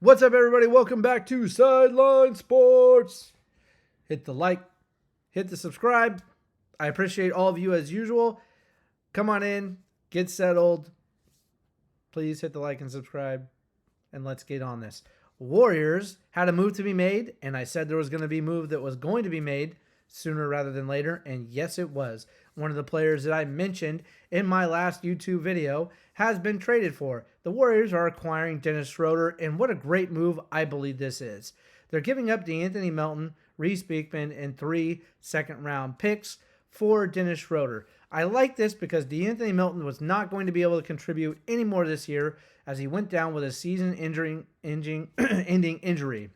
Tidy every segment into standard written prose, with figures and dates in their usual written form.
What's up, everybody? Welcome back to Sideline Sports. Hit the like, hit the subscribe. I appreciate all of you as usual. Come on in, get settled. Please hit the like and subscribe, and let's get on this. Warriors had a move to be made, and I said there was going to be a move that was going to be made sooner rather than later, and yes, it was. One of the players that I mentioned in my last YouTube video has been traded for. The Warriors are acquiring Dennis Schroder, and what a great move I believe this is. They're giving up D'Anthony Melton, Reese Beekman, and 3 second-round picks for Dennis Schroder. I like this because D'Anthony Melton was not going to be able to contribute anymore this year as he went down with a season-ending injury.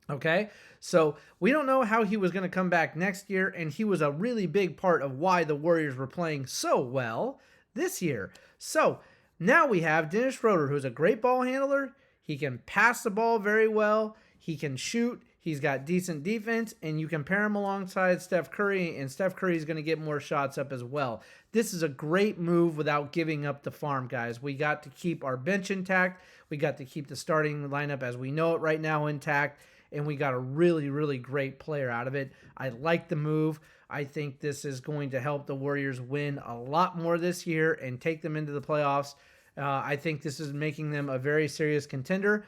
Okay, so we don't know how he was going to come back next year, and he was a really big part of why the Warriors were playing so well this year. So now we have Dennis Schroder, who's a great ball handler. He can pass the ball very well. He can shoot. He's got decent defense, and you can pair him alongside Steph Curry, and Steph Curry is going to get more shots up as well. This is a great move without giving up the farm, guys. We got to keep our bench intact. We got to keep the starting lineup as we know it right now intact. And we got a really, really great player out of it. I like the move. I think this is going to help the Warriors win a lot more this year and take them into the playoffs. I think this is making them a very serious contender.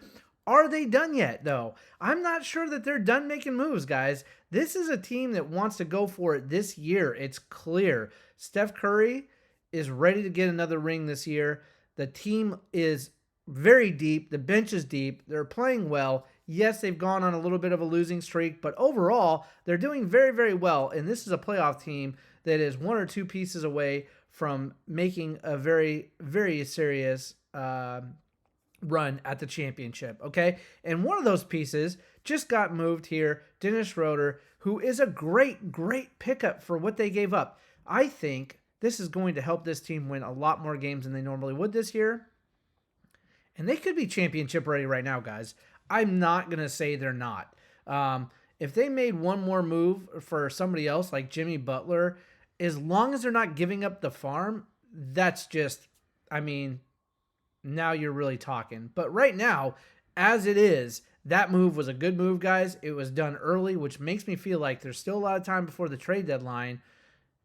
Are they done yet, though? I'm not sure that they're done making moves, guys. This is a team that wants to go for it this year. It's clear. Steph Curry is ready to get another ring this year. The team is very deep. The bench is deep. They're playing well. Yes, they've gone on a little bit of a losing streak, but overall, they're doing very, very well. And this is a playoff team that is 1 or 2 pieces away from making a very, very serious run at the championship, okay? And one of those pieces just got moved here, Dennis Schroder, who is a great, great pickup for what they gave up. I think this is going to help this team win a lot more games than they normally would this year. And they could be championship ready right now, guys. I'm not going to say they're not. If they made one more move for somebody else like Jimmy Butler, as long as they're not giving up the farm, that's just, I mean, now you're really talking. But right now, as it is, that move was a good move, guys. It was done early, which makes me feel like there's still a lot of time before the trade deadline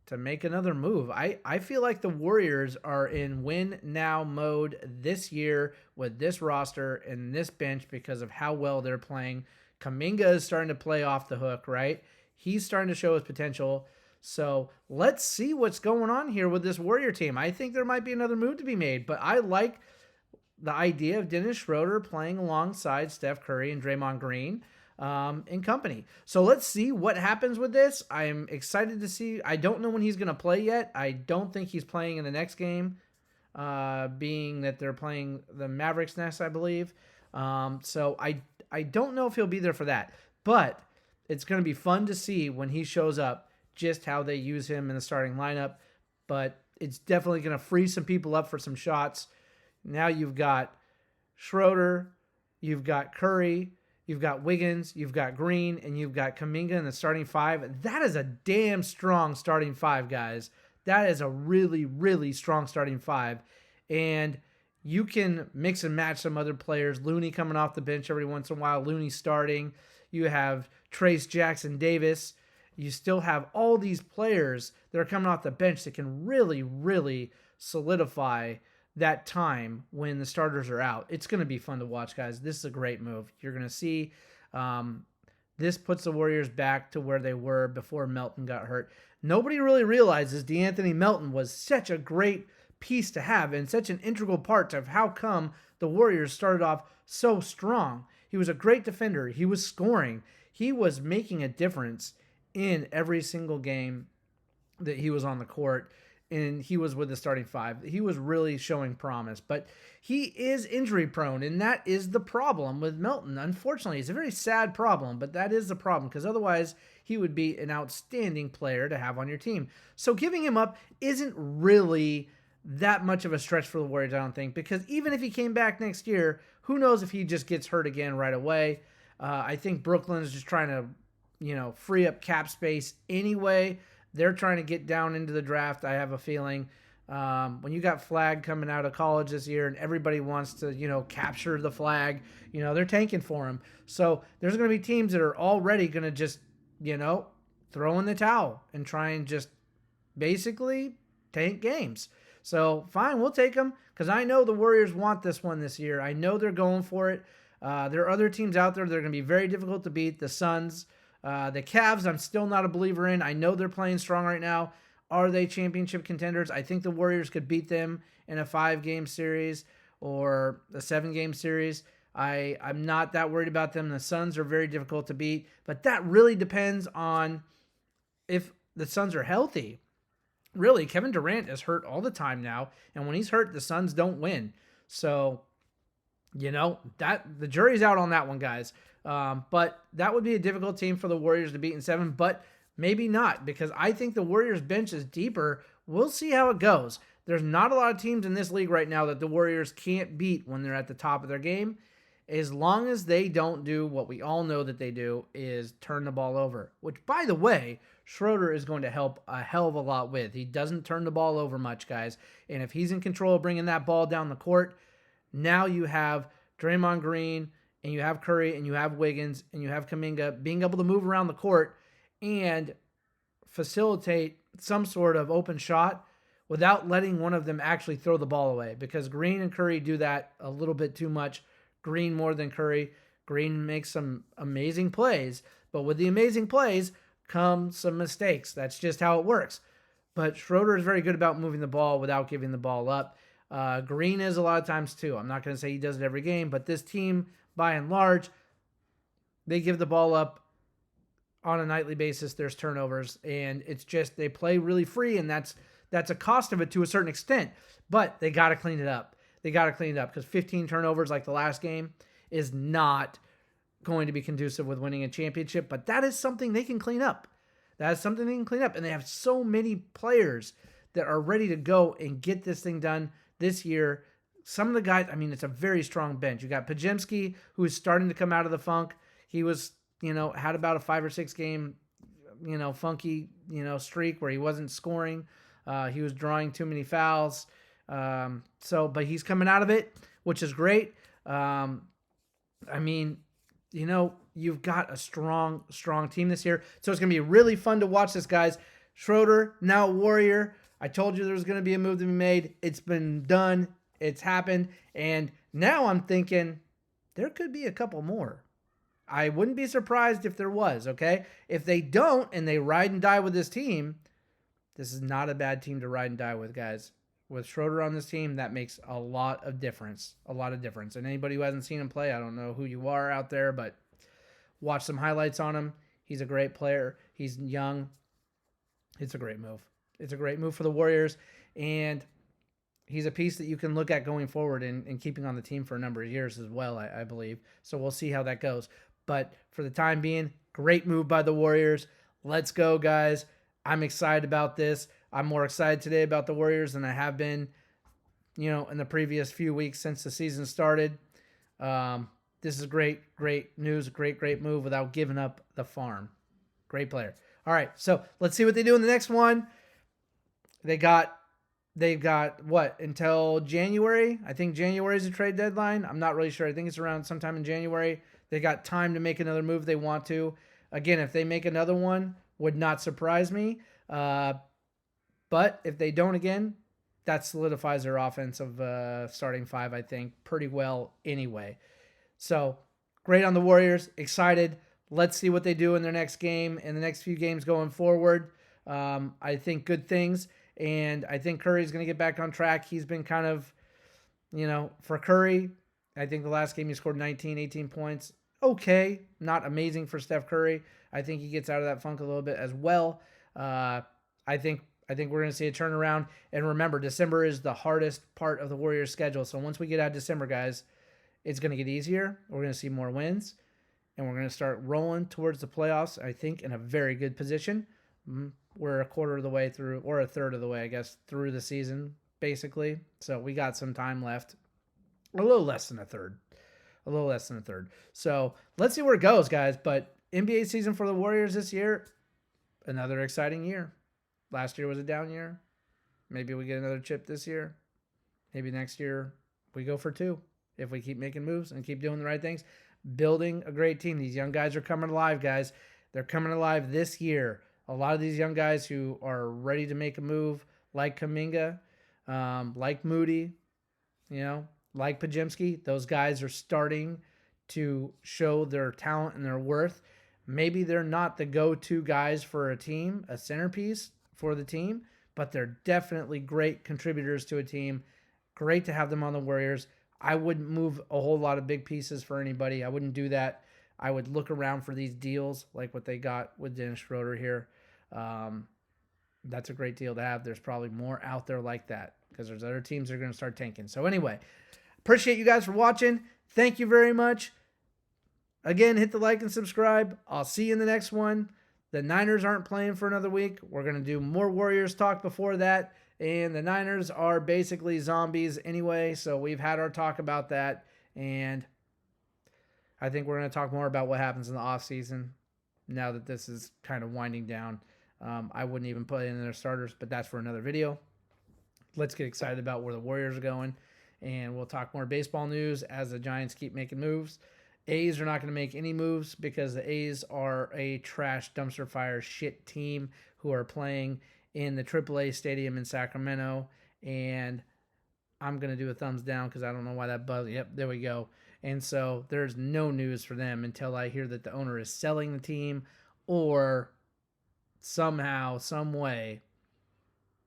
to make another move. I feel like the Warriors are in win-now mode this year with this roster and this bench because of how well they're playing. Kuminga is starting to play off the hook, right? He's starting to show his potential. So let's see what's going on here with this Warrior team. I think there might be another move to be made, but I like the idea of Dennis Schroder playing alongside Steph Curry and Draymond Green and company. So let's see what happens with this. I'm excited to see. I don't know when he's going to play yet. I don't think he's playing in the next game, being that they're playing the Mavericks next, I believe. So I don't know if he'll be there for that. But it's going to be fun to see when he shows up just how they use him in the starting lineup. But it's definitely going to free some people up for some shots. Now you've got Schroder, you've got Curry, you've got Wiggins, you've got Green, and you've got Kuminga in the starting 5. That is a damn strong starting 5, guys. That is a really, really strong starting 5. And you can mix and match some other players. Looney coming off the bench every once in a while. Looney starting. You have Trace Jackson Davis. You still have all these players that are coming off the bench that can really, really solidify that time when the starters are out. It's going to be fun to watch, guys. This is a great move. You're going to see this puts the Warriors back to where they were before Melton got hurt. Nobody really realizes D'Anthony Melton was such a great piece to have and such an integral part of how come the Warriors started off so strong. He was a great defender. He was scoring. He was making a difference in every single game that he was on the court. And he was with the starting 5. He was really showing promise, but he is injury prone, and that is the problem with Melton. Unfortunately, it's a very sad problem, but that is the problem because otherwise he would be an outstanding player to have on your team. So giving him up isn't really that much of a stretch for the Warriors, I don't think, because even if he came back next year, who knows if he just gets hurt again right away. I think Brooklyn is just trying to, free up cap space anyway. They're trying to get down into the draft, I have a feeling. When you got flag coming out of college this year and everybody wants to, capture the flag, they're tanking for him. So there's going to be teams that are already going to just, throw in the towel and try and just basically tank games. So fine, we'll take them because I know the Warriors want this one this year. I know they're going for it. There are other teams out there that are going to be very difficult to beat. The Suns, the Cavs, I'm still not a believer in. I know they're playing strong right now. Are they championship contenders? I think the Warriors could beat them in a 5-game series or a 7-game series. I'm not that worried about them. The Suns are very difficult to beat, but that really depends on if the Suns are healthy. Really, Kevin Durant is hurt all the time now, and when he's hurt, the Suns don't win. So, that the jury's out on that one, guys. But that would be a difficult team for the Warriors to beat in 7, but maybe not, because I think the Warriors bench is deeper. We'll see how it goes. There's not a lot of teams in this league right now that the Warriors can't beat when they're at the top of their game, as long as they don't do what we all know that they do, is turn the ball over, which, by the way, Schroder is going to help a hell of a lot with. He doesn't turn the ball over much, guys. And if he's in control of bringing that ball down the court, now you have Draymond Green and you have Curry and you have Wiggins and you have Kuminga being able to move around the court and facilitate some sort of open shot without letting one of them actually throw the ball away, because Green and Curry do that a little bit too much. Green more than Curry. Green makes some amazing plays, but with the amazing plays come some mistakes. That's just how it works. But Schroeder is very good about moving the ball without giving the ball up. Green is a lot of times too. I'm not going to say he does it every game, but this team, by and large, they give the ball up on a nightly basis. There's turnovers, and it's just they play really free, and that's a cost of it to a certain extent. But they got to clean it up. They got to clean it up, because 15 turnovers like the last game is not going to be conducive with winning a championship, but that is something they can clean up. That is something they can clean up, and they have so many players that are ready to go and get this thing done this year. Some of the guys, it's a very strong bench. You got Pajemski, who is starting to come out of the funk. He was, had about a 5 or 6 game, funky, streak where he wasn't scoring. He was drawing too many fouls. But he's coming out of it, which is great. You've got a strong team this year. So it's going to be really fun to watch this, guys. Schroeder, now Warrior. I told you there was going to be a move to be made. It's been done. It's happened. And now I'm thinking there could be a couple more. I wouldn't be surprised if there was, okay? If they don't and they ride and die with this team, this is not a bad team to ride and die with, guys. With Schroeder on this team, that makes a lot of difference. A lot of difference. And anybody who hasn't seen him play, I don't know who you are out there, but watch some highlights on him. He's a great player. He's young. It's a great move. It's a great move for the Warriors. And he's a piece that you can look at going forward and keeping on the team for a number of years as well, I believe. So we'll see how that goes. But for the time being, great move by the Warriors. Let's go, guys. I'm excited about this. I'm more excited today about the Warriors than I have been, in the previous few weeks since the season started. This is great news, great move without giving up the farm. Great player. All right, so let's see what they do in the next one. They've got what, until January? I think January is the trade deadline. I'm not really sure. I think it's around sometime in January. They got time to make another move if they want to. Again, if they make another one, would not surprise me. But if they don't again, that solidifies their offensive starting 5, I think, pretty well anyway. So, great on the Warriors. Excited. Let's see what they do in their next game and the next few games going forward. I think good things. And I think Curry's going to get back on track. He's been kind of, for Curry, I think the last game he scored 19, 18 points. Okay. Not amazing for Steph Curry. I think he gets out of that funk a little bit as well. I think we're going to see a turnaround. And remember, December is the hardest part of the Warriors' schedule. So once we get out of December, guys, it's going to get easier. We're going to see more wins. And we're going to start rolling towards the playoffs, I think, in a very good position. We're a quarter of the way through, or a third of the way, I guess, through the season, basically. So we got some time left. A little less than a third. So let's see where it goes, guys. But NBA season for the Warriors this year, another exciting year. Last year was a down year. Maybe we get another chip this year. Maybe next year we go for 2 if we keep making moves and keep doing the right things. Building a great team. These young guys are coming alive, guys. They're coming alive this year. A lot of these young guys who are ready to make a move, like Kuminga, like Moody, like Pajemski, those guys are starting to show their talent and their worth. Maybe they're not the go-to guys for a team, a centerpiece for the team, but they're definitely great contributors to a team. Great to have them on the Warriors. I wouldn't move a whole lot of big pieces for anybody. I wouldn't do that. I would look around for these deals like what they got with Dennis Schroder here. That's a great deal to have. There's probably more out there like that because there's other teams that are going to start tanking. So anyway, appreciate you guys for watching. Thank you very much. Again, hit the like and subscribe. I'll see you in the next one. The Niners aren't playing for another week. We're going to do more Warriors talk before that. And the Niners are basically zombies anyway, so we've had our talk about that. And I think we're going to talk more about what happens in the offseason now that this is kind of winding down. I wouldn't even put in their starters, but that's for another video. Let's get excited about where the Warriors are going. And we'll talk more baseball news as the Giants keep making moves. A's are not going to make any moves because the A's are a trash dumpster fire shit team who are playing in the AAA stadium in Sacramento. And I'm going to do a thumbs down because I don't know why that buzz. Yep, there we go. And so there's no news for them until I hear that the owner is selling the team or somehow, some way,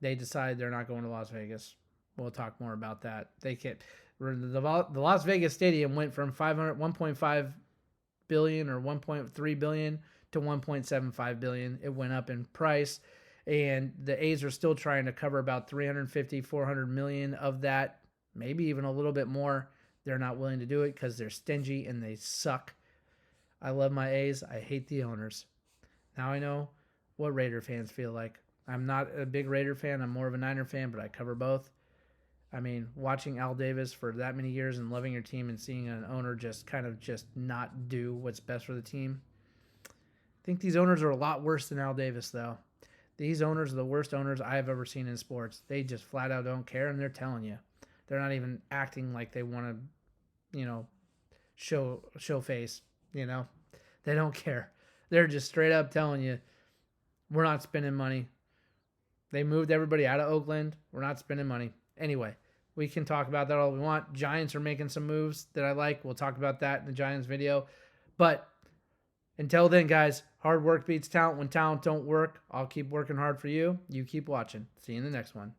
they decide they're not going to Las Vegas. We'll talk more about that. They can't. The Las Vegas Stadium went from 1.5 billion or 1.3 billion to 1.75 billion. It went up in price, and the A's are still trying to cover about 350, 400 million of that, maybe even a little bit more. They're not willing to do it because they're stingy and they suck. I love my A's. I hate the owners. Now I know what Raider fans feel like. I'm not a big Raider fan. I'm more of a Niner fan, but I cover both. I mean, watching Al Davis for that many years and loving your team and seeing an owner just not do what's best for the team. I think these owners are a lot worse than Al Davis, though. These owners are the worst owners I've ever seen in sports. They just flat out don't care, and they're telling you. They're not even acting like they want to, show face, They don't care. They're just straight up telling you, we're not spending money. They moved everybody out of Oakland. We're not spending money. Anyway, we can talk about that all we want. Giants are making some moves that I like. We'll talk about that in the Giants video. But until then, guys, hard work beats talent. When talent don't work, I'll keep working hard for you. You keep watching. See you in the next one.